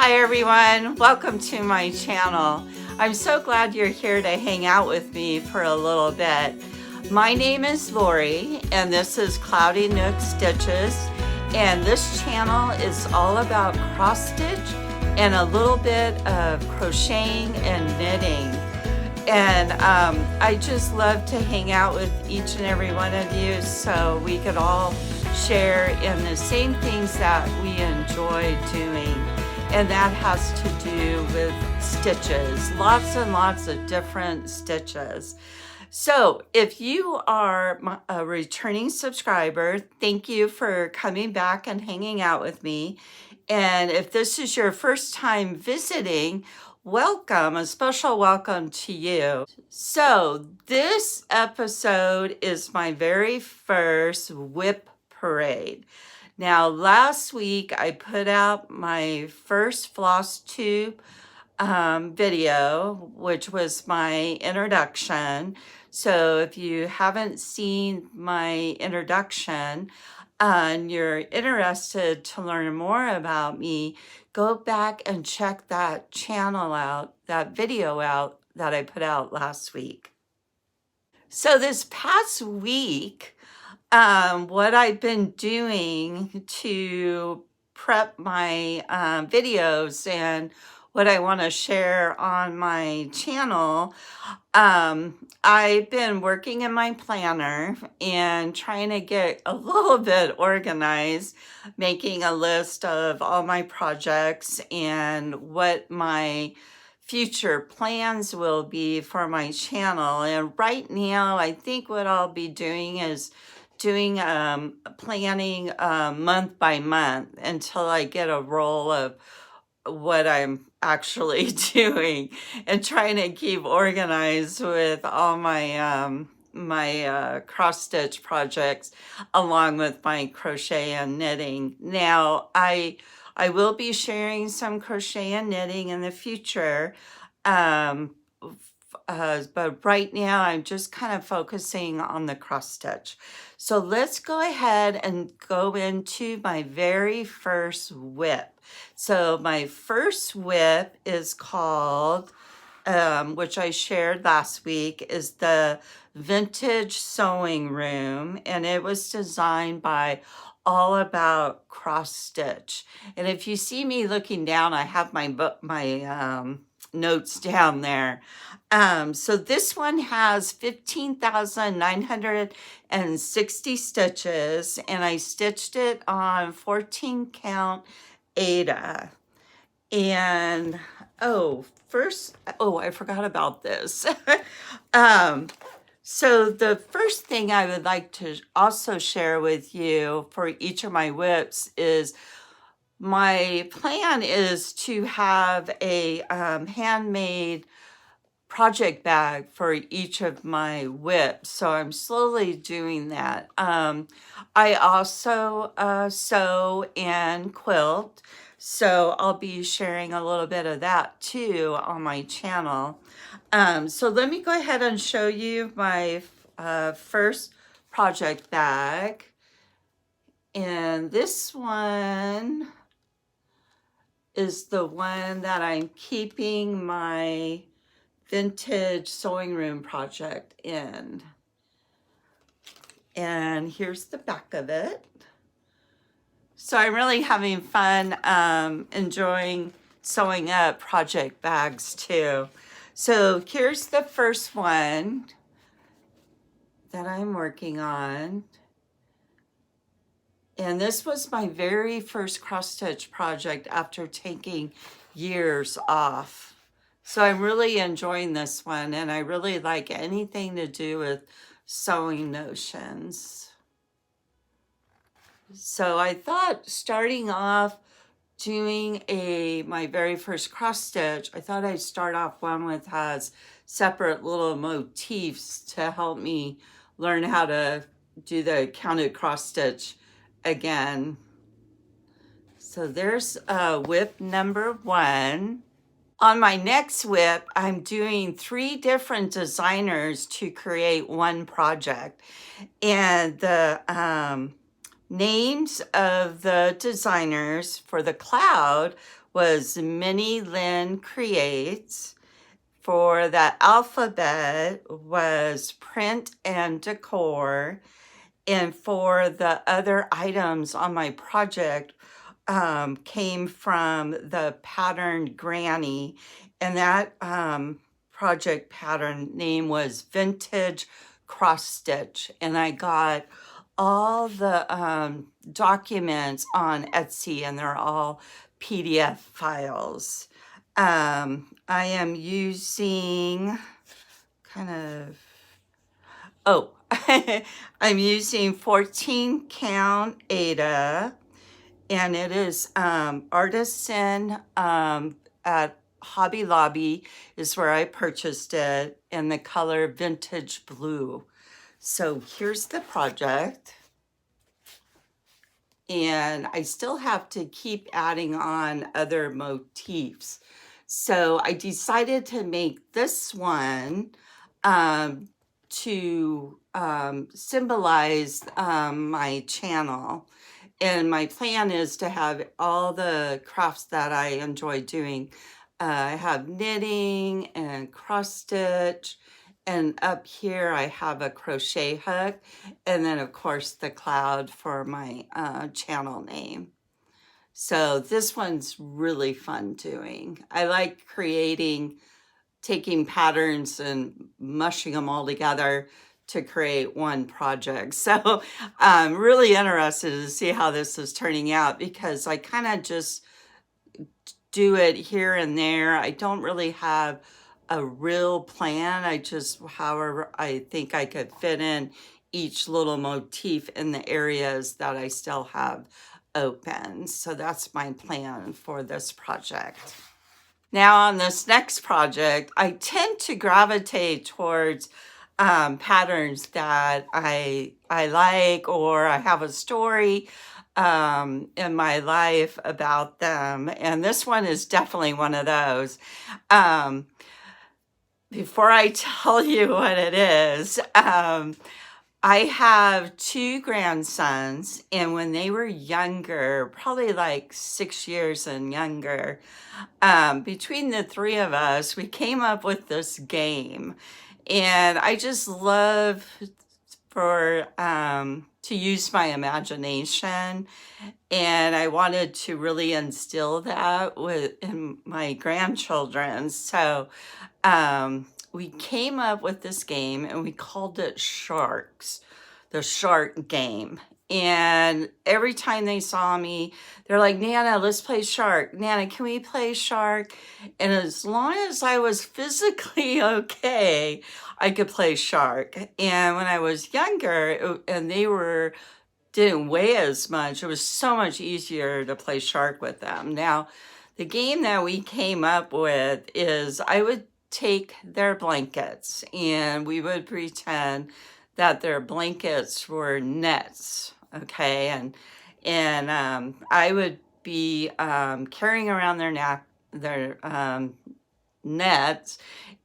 Hi everyone, welcome to my channel. I'm so glad you're here to hang out with me for a little bit. My name is Lori and this is Cloudy Nook Stitches, and this channel is all about cross stitch and a little bit of crocheting and knitting. And I just love to hang out with each and every one of you so we could all share in the same things that we enjoy doing. And that has to do with stitches, lots and lots of different stitches. So if you are a returning subscriber, thank you for coming back and hanging out with me. And if this is your first time visiting, welcome, a special welcome to you. So this episode is my very first WIP Parade. Now, last week I put out my first FlossTube video, which was my introduction. So if you haven't seen my introduction and you're interested to learn more about me, go back and check that channel out, that video out that I put out last week. So this past week, what I've been doing to prep my videos and what I want to share on my channel, I've been working in my planner and trying to get a little bit organized, making a list of all my projects and what my future plans will be for my channel. And right now, I think what I'll be doing is doing planning month by month until I get a roll of what I'm actually doing, and trying to keep organized with all my cross stitch projects along with my crochet and knitting. Now I will be sharing some crochet and knitting in the future, but right now I'm just kind of focusing on the cross stitch. So let's go ahead and go into my very first WIP. So my first WIP is called, which I shared last week, is the Vintage Sewing Room, and it was designed by All About Cross Stitch. And if you see me looking down, I have my notes down there. So this one has 15,960 stitches, and I stitched it on 14 count Aida. And I forgot about this. So the first thing I would like to also share with you for each of my WIPs is my plan is to have a handmade project bag for each of my WIPs. So I'm slowly doing that. I also sew and quilt. So I'll be sharing a little bit of that too on my channel. So let me go ahead and show you my first project bag. And this one is the one that I'm keeping my Vintage Sewing Room project in. And here's the back of it. So I'm really having fun enjoying sewing up project bags too. So here's the first one that I'm working on. And this was my very first cross stitch project after taking years off. So I'm really enjoying this one, and I really like anything to do with sewing notions. So I thought, starting off doing my very first cross stitch, I thought I'd start off one with has separate little motifs to help me learn how to do the counted cross stitch again. So there's WIP number 1. On my next WIP, I'm doing 3 different designers to create one project. And the names of the designers for the cloud was Mini Lynn Creates. For the alphabet was Print and Decor. And for the other items on my project came from the pattern Granny. And that project pattern name was Vintage Cross Stitch. And I got all the documents on Etsy, and they're all PDF files. I am using I'm using 14 count Aida, and it is Artisan at Hobby Lobby is where I purchased it, in the color Vintage Blue. So here's the project. And I still have to keep adding on other motifs. So I decided to make this one to symbolize my channel. And my plan is to have all the crafts that I enjoy doing. I have knitting and cross stitch, and up here I have a crochet hook, and then of course the cloud for my channel name. So this one's really fun doing. I like taking patterns and mushing them all together to create one project. So I'm really interested to see how this is turning out, because I kind of just do it here and there. I don't really have a real plan. I just, however I think I could fit in each little motif in the areas that I still have open. So that's my plan for this project. Now on this next project, I tend to gravitate towards patterns that I like, or I have a story in my life about them. And this one is definitely one of those. Before I tell you what it is, I have 2 grandsons, and when they were younger, probably like 6 years and younger, between the 3 of us, we came up with this game. And I just love to use my imagination, and I wanted to really instill that in my grandchildren. So we came up with this game, and we called it Sharks, the Shark Game. And every time they saw me, they're like, Nana, let's play Shark. Nana, can we play Shark? And as long as I was physically okay, I could play Shark. And when I was younger, and they didn't weigh as much, it was so much easier to play Shark with them. Now, the game that we came up with is I would take their blankets, and we would pretend that their blankets were nets, okay? And I would be carrying around their nets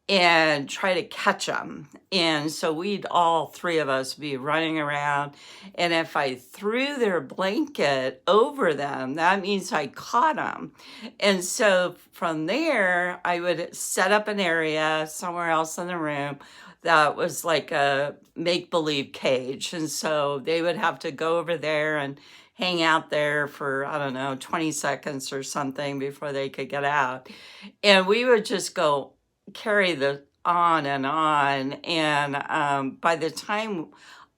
and try to catch them. And so we'd all 3 of us be running around, and if I threw their blanket over them, that means I caught them. And so from there, I would set up an area somewhere else in the room that was like a make-believe cage. And so they would have to go over there and hang out there for, I don't know, 20 seconds or something before they could get out. And we would just go carry the on. And by the time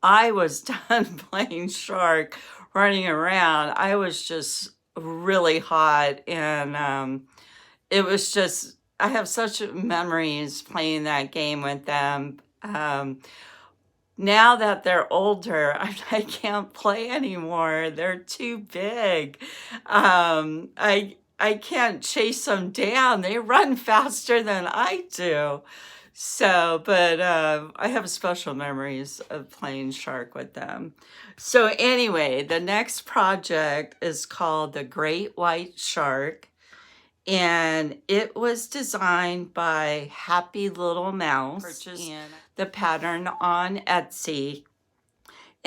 I was done playing Shark, running around, I was just really hot. And it was just, I have such memories playing that game with them. Now that they're older, I can't play anymore. They're too big. I can't chase them down. They run faster than I do. So, but I have special memories of playing Shark with them. So anyway, the next project is called The Great White Shark. And it was designed by Happy Little Mouse. Purchased the pattern on Etsy.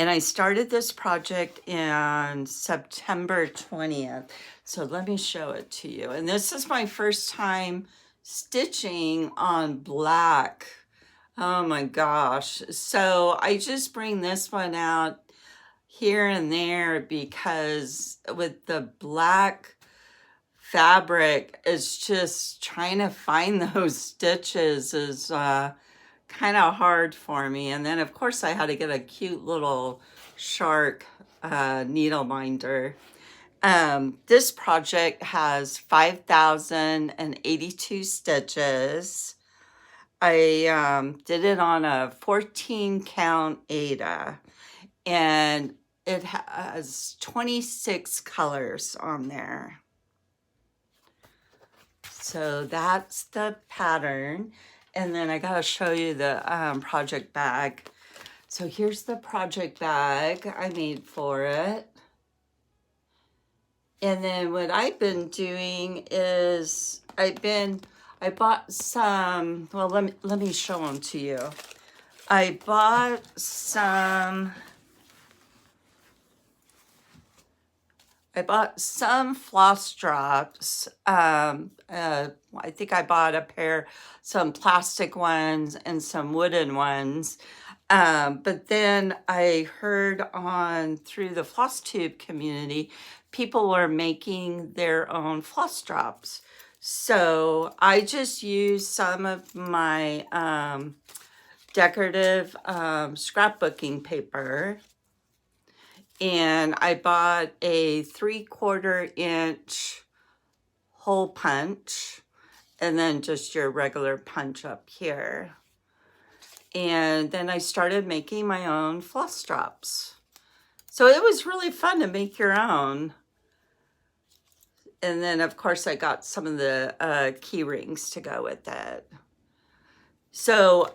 And I started this project in September 20th. So let me show it to you. And this is my first time stitching on black. Oh my gosh. So I just bring this one out here and there because with the black fabric, it's just trying to find those stitches is kind of hard for me. And then of course I had to get a cute little shark needle minder. This project has 5,082 stitches. I did it on a 14 count Aida, and it has 26 colors on there. So that's the pattern. And then I gotta show you the project bag. So here's the project bag I made for it. And then what I've been doing is I bought some, well, let me show them to you. I bought some floss drops. I think I bought a pair, some plastic ones and some wooden ones. But then I heard through the FlossTube community, people were making their own floss drops. So I just used some of my decorative scrapbooking paper. And I bought a 3/4 inch hole punch and then just your regular punch up here. And then I started making my own floss drops. So it was really fun to make your own. And then of course I got some of the key rings to go with it. So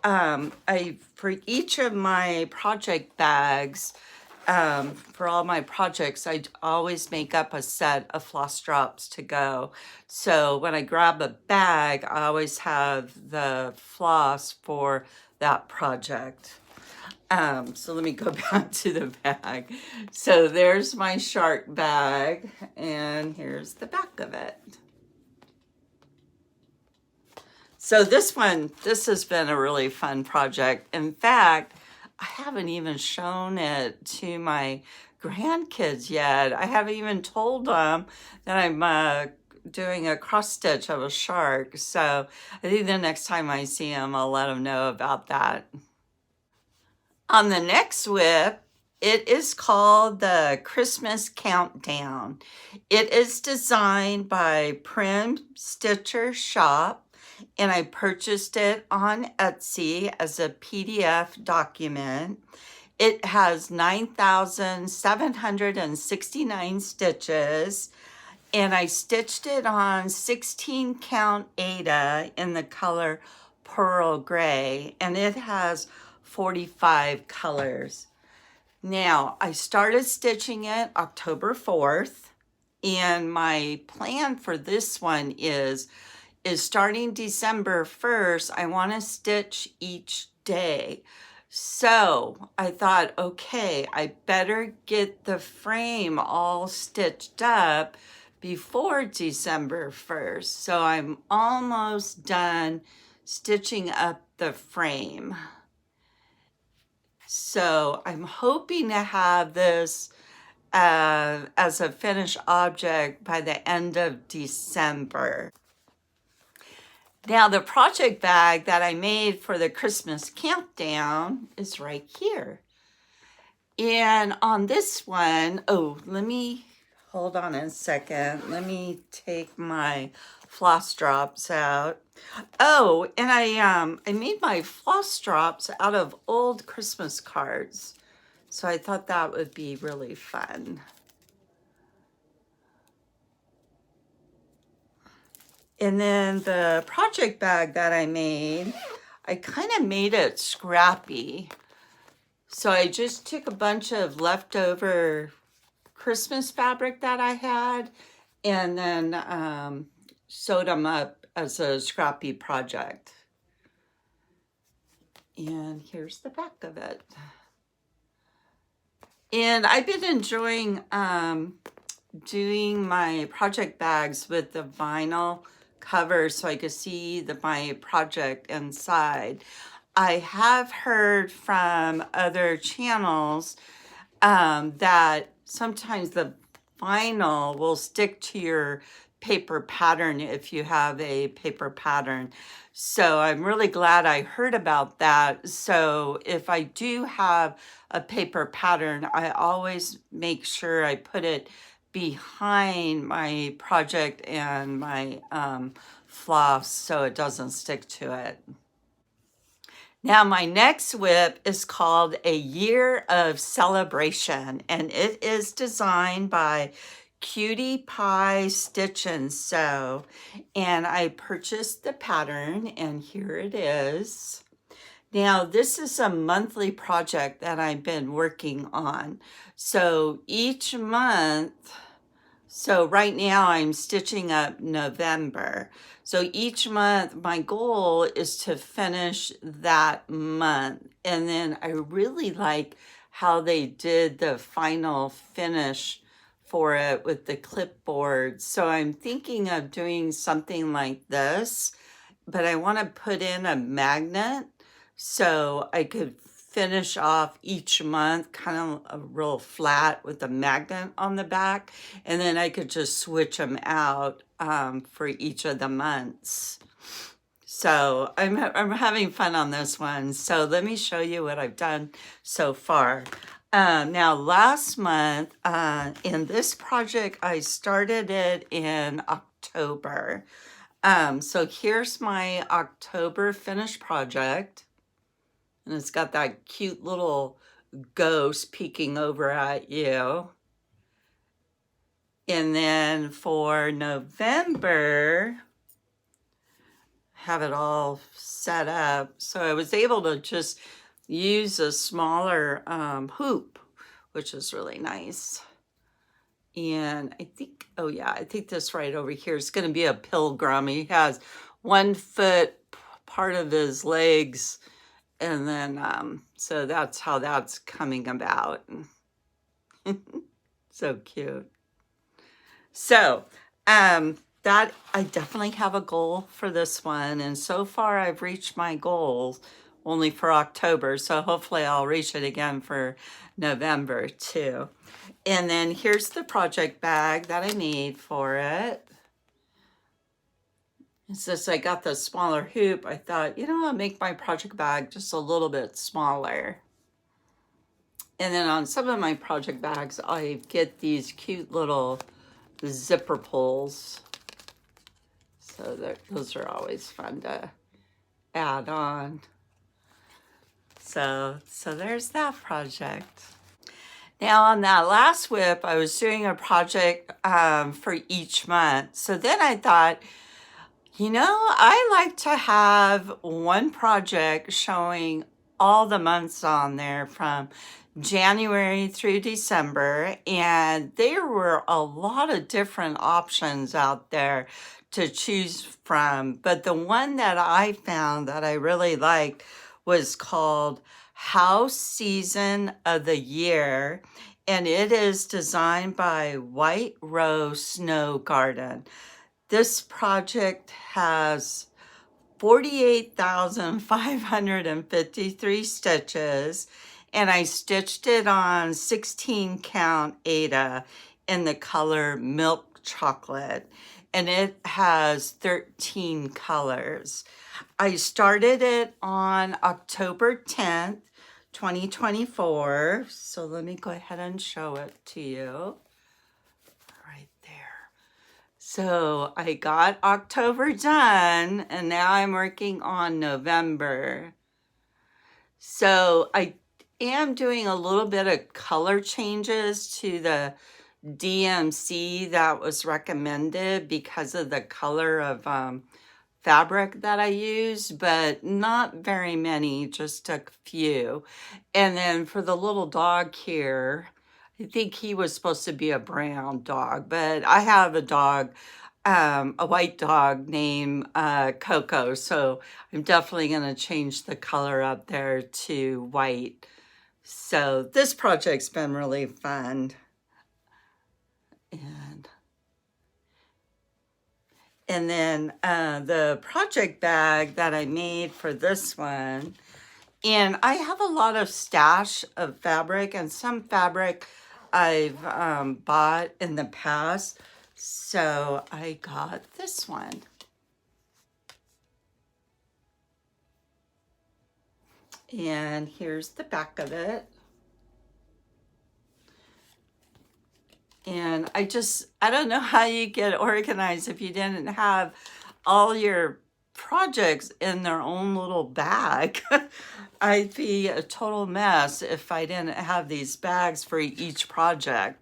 for each of my project bags, for all my projects, I always make up a set of floss drops to go. So when I grab a bag, I always have the floss for that project. So let me go back to the bag. So there's my shark bag, and here's the back of it. So this has been a really fun project. In fact, I haven't even shown it to my grandkids yet. I haven't even told them that I'm doing a cross stitch of a shark. So I think the next time I see them, I'll let them know about that. On the next WIP, it is called the Christmas Countdown. It is designed by Prim Stitcher Shop, and I purchased it on Etsy as a PDF document. It has 9,769 stitches, and I stitched it on 16 count Aida in the color Pearl Gray, and it has 45 colors. Now, I started stitching it October 4th, and my plan for this one is starting December 1st, I want to stitch each day. So I thought, okay, I better get the frame all stitched up before December 1st. So I'm almost done stitching up the frame. So I'm hoping to have this as a finished object by the end of December. Now the project bag that I made for the Christmas countdown is right here. And on this one, let me, hold on a second. Let me take my floss drops out. Oh, and I made my floss drops out of old Christmas cards. So I thought that would be really fun. And then the project bag that I made, I kind of made it scrappy. So I just took a bunch of leftover Christmas fabric that I had and then sewed them up as a scrappy project. And here's the back of it. And I've been enjoying doing my project bags with the vinyl cover so I could see my project inside. I have heard from other channels that sometimes the vinyl will stick to your paper pattern if you have a paper pattern. So I'm really glad I heard about that. So if I do have a paper pattern, I always make sure I put it behind my project and my floss so it doesn't stick to it. Now, my next WIP is called A Year of Celebration, and it is designed by Cutie Pie Stitch and Sew. And I purchased the pattern, and here it is. Now, this is a monthly project that I've been working on. So each month, so right now I'm stitching up November. So each month, my goal is to finish that month. And then I really like how they did the final finish for it with the clipboard. So I'm thinking of doing something like this, but I want to put in a magnet so I could finish off each month kind of a real flat with a magnet on the back, and then I could just switch them out for each of the months. So I'm having fun on this one. So let me show you what I've done so far. Now last month in this project, I started it in October. So here's my October finished project. And it's got that cute little ghost peeking over at you. And then for November, have it all set up. So I was able to just use a smaller hoop, which is really nice. And I think, oh yeah, I think this right over here is going to be a pilgrim. He has 1 foot part of his legs. And then, so that's how that's coming about. So cute. So, that I definitely have a goal for this one. And so far I've reached my goals only for October. So hopefully I'll reach it again for November too. And then here's the project bag that I made for it. Since I got the smaller hoop, I thought, you know, I'll make my project bag just a little bit smaller. And then on some of my project bags, I get these cute little zipper pulls. So those are always fun to add on. So there's that project. Now on that last WIP, I was doing a project for each month. So then I thought, you know, I like to have one project showing all the months on there from January through December, and there were a lot of different options out there to choose from. But the one that I found that I really liked was called House Season of the Year, and it is designed by White Rose Snow Garden. This project has 48,553 stitches, and I stitched it on 16 count Aida in the color Milk Chocolate, and it has 13 colors. I started it on October 10th, 2024. So let me go ahead and show it to you. So I got October done, and now I'm working on November. So I am doing a little bit of color changes to the DMC that was recommended because of the color of fabric that I use, but not very many, just a few. And then for the little dog here, I think he was supposed to be a brown dog, but I have a dog, a white dog named Coco, so I'm definitely going to change the color up there to white. So this project's been really fun. And then the project bag that I made for this one, and I have a lot of stash of fabric, and some fabric I've bought in the past. So I got this one. And here's the back of it. And I don't know how you get organized if you didn't have all your projects in their own little bag. I'd be a total mess if I didn't have these bags for each project.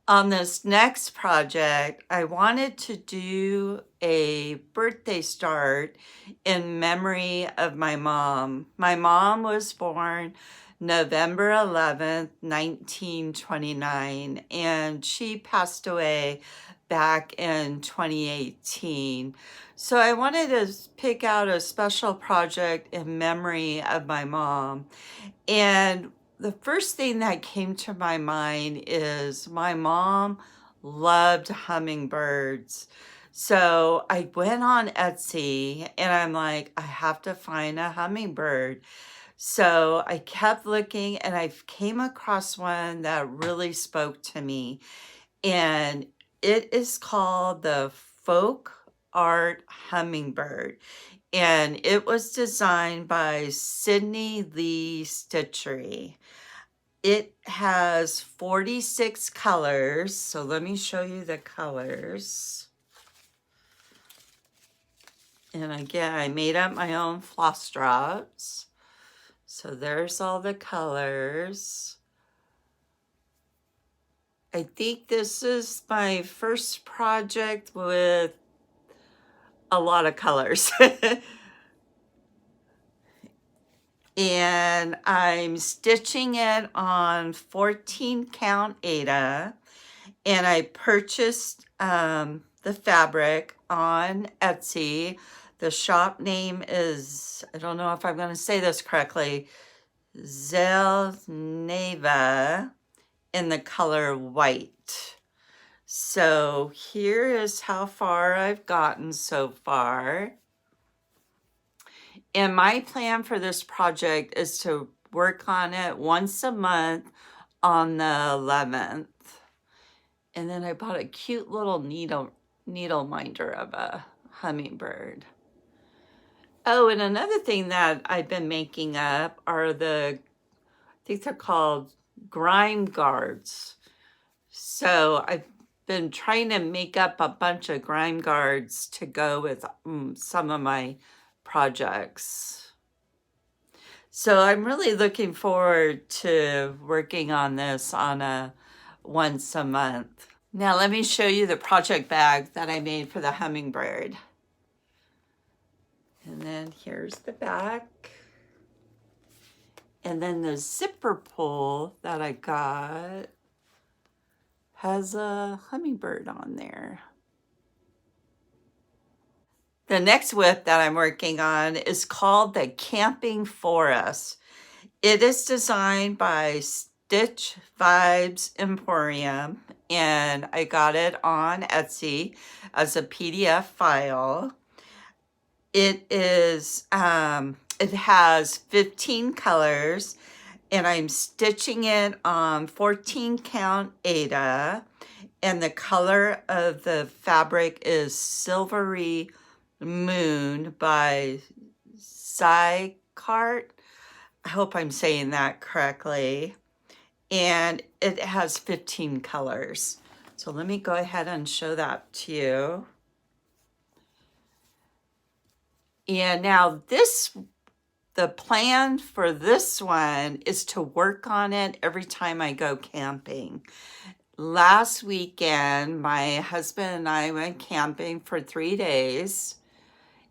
On this next project, I wanted to do a birthday start in memory of my mom. My mom was born November 11th, 1929, and she passed away back in 2018. So I wanted to pick out a special project in memory of my mom. And the first thing that came to my mind is my mom loved hummingbirds. So I went on Etsy and I'm like, I have to find a hummingbird. So I kept looking and I came across one that really spoke to me. And it is called the Folk Art Hummingbird. And it was designed by Sydney Lee Stitchery. It has 46 colors. So let me show you the colors. And again, I made up my own floss drops. So there's all the colors. I think this is my first project with a lot of colors. And I'm stitching it on 14 count Aida, and I purchased the fabric on Etsy. The shop name is, I don't know if I'm going to say this correctly, Zelneva, in the color white. So here is how far I've gotten so far. And my plan for this project is to work on it once a month on the 11th. And then I bought a cute little needle minder of a hummingbird. Oh, and another thing that I've been making up are I think they're called grime guards. So I've been trying to make up a bunch of grime guards to go with some of my projects. So I'm really looking forward to working on this on a once a month. Now let me show you the project bag that I made for the hummingbird. And then here's the back. And then the zipper pull that I got has a hummingbird on there. The next WIP that I'm working on is called the Camping Forest. It is designed by Stitch Vibes Emporium, and I got it on Etsy as a PDF file. It has 15 colors, and I'm stitching it on 14 count Aida, and the color of the fabric is Silvery Moon by Zycart. I hope I'm saying that correctly. And it has 15 colors. So let me go ahead and show that to you. And now the plan for this one is to work on it every time I go camping. Last weekend, my husband and I went camping for 3 days.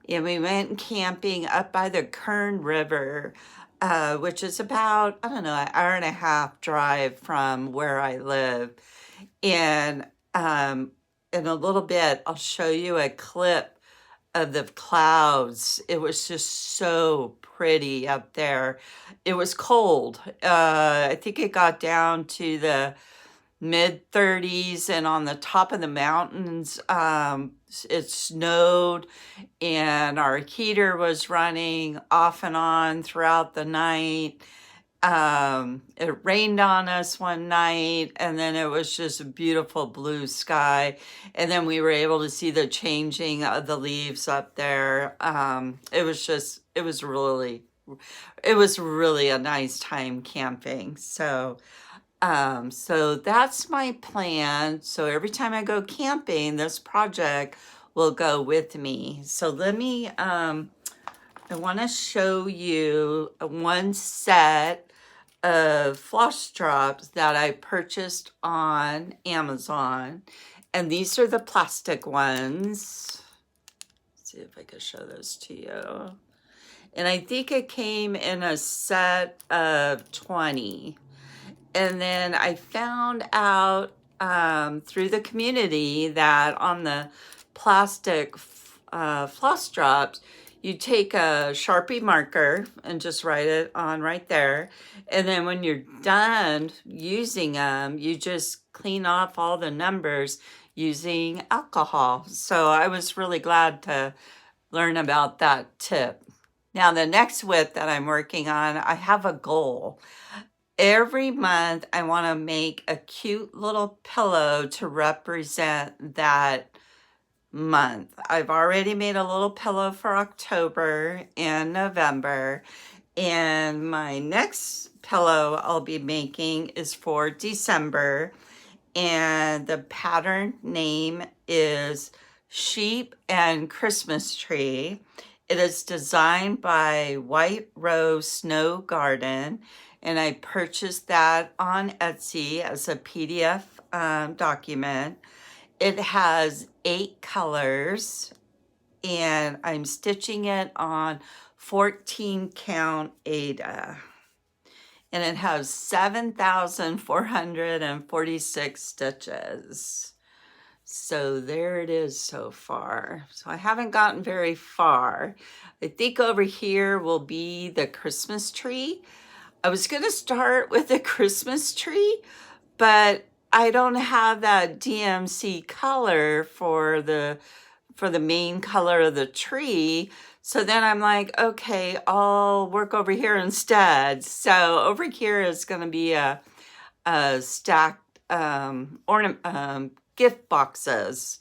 And we went camping up by the Kern River, which is about, I don't know, an hour and a half drive from where I live. And in a little bit, I'll show you a clip of the clouds. It was just so pretty up there. It was cold. I think it got down to the mid 30s, and on the top of the mountains, it snowed, and our heater was running off and on throughout the night. It rained on us one night, and then it was just a beautiful blue sky. And then we were able to see the changing of the leaves up there. It was really a nice time camping. So that's my plan. So every time I go camping, this project will go with me. So I want to show you one set of floss drops that I purchased on Amazon. And these are the plastic ones. Let's see if I can show those to you. And I think it came in a set of 20. And then I found out through the community that on the plastic floss drops, you take a Sharpie marker and just write it on right there. And then when you're done using them, you just clean off all the numbers using alcohol. So I was really glad to learn about that tip. Now, the next WIP that I'm working on, I have a goal. Every month, I want to make a cute little pillow to represent that month. I've already made a little pillow for October and November, and my next pillow I'll be making is for December, and the pattern name is Sheep and Christmas Tree. It is designed by White Rose Snow Garden, and I purchased that on Etsy as a PDF document. It has 8 colors, and I'm stitching it on 14 count Aida. And it has 7,446 stitches. So there it is so far. So I haven't gotten very far. I think over here will be the Christmas tree. I was going to start with the Christmas tree, but I don't have that DMC color for the main color of the tree. So then I'm like, okay, I'll work over here instead. So over here is going to be a stacked gift boxes.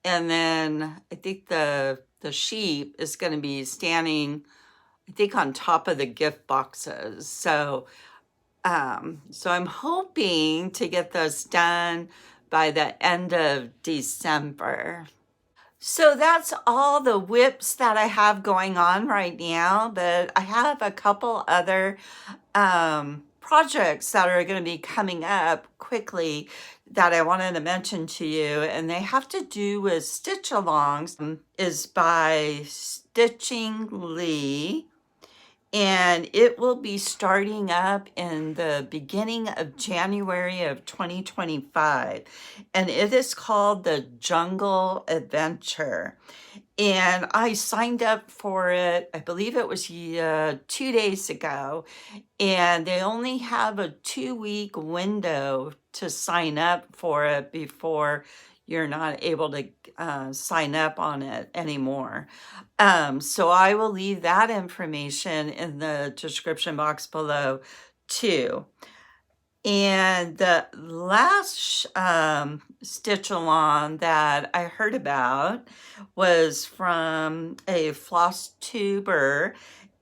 And then I think the sheep is going to be standing, I think, on top of the gift boxes. So I'm hoping to get those done by the end of December. So that's all the WIPs that I have going on right now, but I have a couple other projects that are going to be coming up quickly that I wanted to mention to you, and they have to do with stitch alongs. Is by Stitching Lee, and it will be starting up in the beginning of January of 2025. And it is called the Jungle Adventure. And I signed up for it, I believe it was 2 days ago. And they only have a 2-week window to sign up for it before you're not able to sign up on it anymore. So I will leave that information in the description box below too. And the last stitch along that I heard about was from a FlossTuber,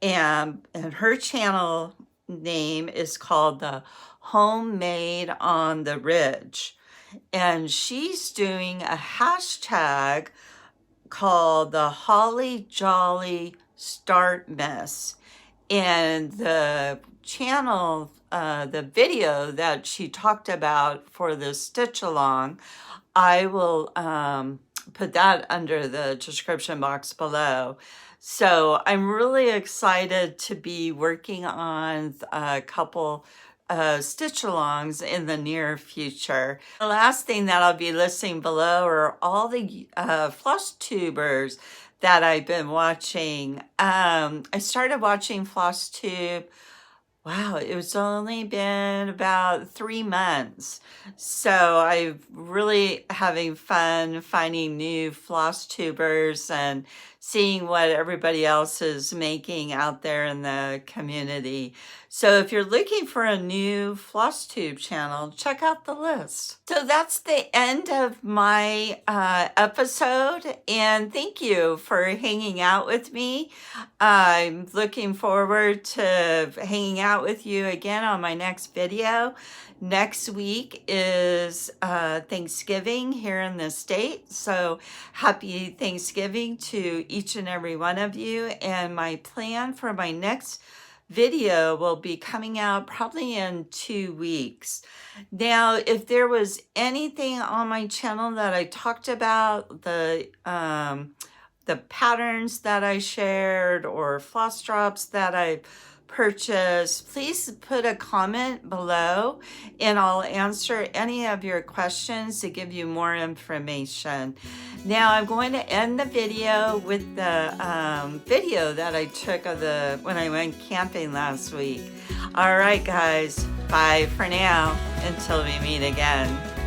and her channel name is called the Homemade on the Ridge. And she's doing a hashtag called the Holly Jolly Start Mess. And the channel, the video that she talked about for the stitch along, I will put that under the description box below. So I'm really excited to be working on a couple stitch alongs in the near future. The last thing that I'll be listing below are all the floss tubers that I've been watching. I started watching FlossTube. Wow, it was only been about 3 months. So I'm really having fun finding new floss tubers and seeing what everybody else is making out there in the community. So if you're looking for a new FlossTube channel, check out the list. So that's the end of my episode, and thank you for hanging out with me. I'm looking forward to hanging out with you again on my next video. Next week is Thanksgiving here in the States, so happy Thanksgiving to each and every one of you. And my plan for my next video will be coming out probably in 2 weeks. Now, if there was anything on my channel that I talked about, the patterns that I shared or floss drops that I purchased, please put a comment below and I'll answer any of your questions to give you more information. Now I'm going to end the video with the video that I took of when I went camping last week. All right, guys, bye for now until we meet again.